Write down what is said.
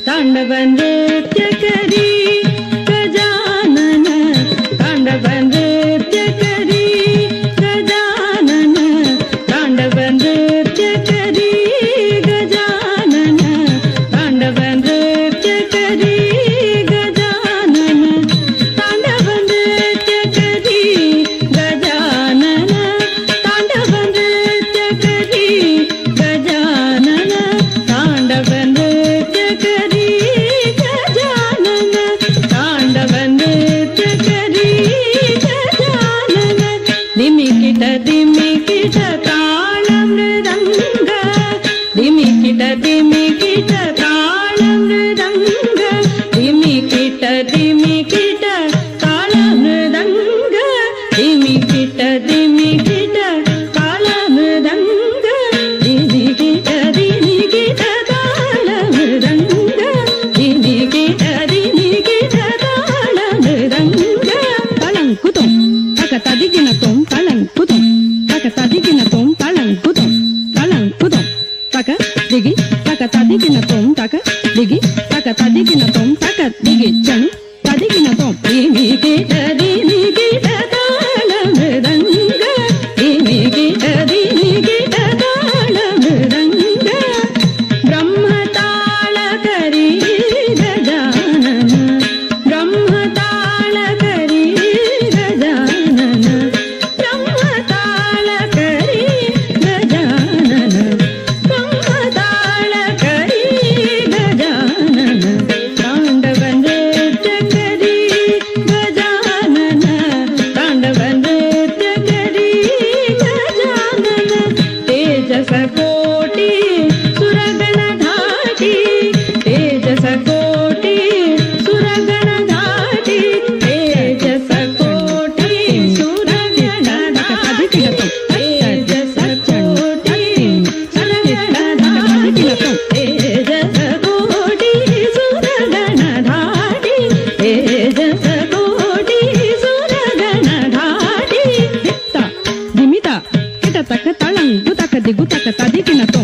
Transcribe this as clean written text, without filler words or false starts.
ತಾಂಡವ ನೃತ್ಯ ಕರಿ ಗಜಾನನ ತಾಂಡವ ನೃತ್ಯ ಕರಿ ಗಜಾನನ ತಾಂಡವ ನೃತ್ಯ ಕರಿ ಗಜಾನನ ತಾಂಡವ ನೃತ್ಯ ಕರಿ ಗಜಾನನ ತಾಂಡವ ನೃತ್ಯ ಕರಿ ಗಜಾನನ ತಾಂಡವ ನೃತ್ಯ ಕರಿ ಗಜಾನನ ತಾಂಡವ ನೃತ್ಯ ಕರಿ ಗಜಾನನ ತಾಂಡವ ನೃತ್ಯ ಕರಿ ಗಜಾನನ ದಿಮಿಕಿಟ ದಿಮಿಕಿಟ ತಾಳ ಮೃದಂಗ ದಿಮಿಕಿಟ ದಿಮಿಕಿಟ ತಾಳ ಮೃದಂಗ ದಿಮಿಕಿಟ ದಿಮಿಕಿಟ ತಾಳ ಮೃದಂಗ ದಿಮಿಕಿಟ ದಿಮಿಕಿಟ ತಾಳ ಮೃದಂಗ ದಿಮಿಕಿಟ ದಿಮಿಕಿಟ ತಾಳ ಮೃದಂಗ ದಿಮಿಕಿಟ ದಿಮಿಕಿಟ ತಾಳ ಮೃದಂಗ ತಳಂಕುತಂ ತಕ ತದಿಗಿನ ತೊಂ ತಳಂಕುತಂ ತಕ ತದಿಗಿನ ತೊಂ ತಳಂಕುತಂ ತಳಂಕುತಂ ತಕ ದಿಗಿ ತಕ ತದಿಗಿನ ತೊಂ ತಕ ದಿಗಿ ತಕ ತದಿಗಿನ ತೊಂ ತಕ ದಿಗಿ ಚಣು ತದಿಗಿನ ತೊಂ ದಿಮಿಕಿಟ ದಿಮಿಕಿಟ ತಾಳ ಮೃದಂಗ ದಿಮಿಕಿಟ ದಿಮಿಕಿಟ ತಾಳ ಮೃದಂಗ ಬ್ರಹ್ಮ ತಾಳ ಕರಿ ಗಜಾನನ ಬ್ರಹ್ಮ ತಾಳ ಕರಿ ಗಜಾನನ ಬ್ರಹ್ಮ ತಾಳ ಕರಿ ಗಜಾನನ ಬ್ರಹ್ಮ ತಾಳ ಕರಿ ಗಜಾನನ ತಾಂಡವ ನೃತ್ಯ ಕರಿ ಗಜಾನನ ತಾಂಡವ ನೃತ್ಯ ಕರಿ ಗಜಾನನ ತೇಜಸ ಕೋಟಿ ಸುರಗಣ ಧಾಟಿ ತೇಜಸ ಕೋಟಿ ಸುರಗಣ ಧಾಟಿ ತೇಜಸ ಕೋಟಿ ಸುರಗಣ ಧಾಟಿ ತೇಜಸ ಕೋಟಿ ಸುರಗಣ ಧಾಟಿ ತೇಜಸ ಕೋಟಿ ಸುರಗಣ ಧಾಟಿ ತೇಜಸ ಕೋಟಿ ಸುರಗಣ ಧಾಟಿ ದಿತ್ತ ದಿಮಿತ ಕಿಟ ತಕ ತಳಂಗು ತಕ ದಿಗು ತಕ ತದಿಗಿನ ತೊ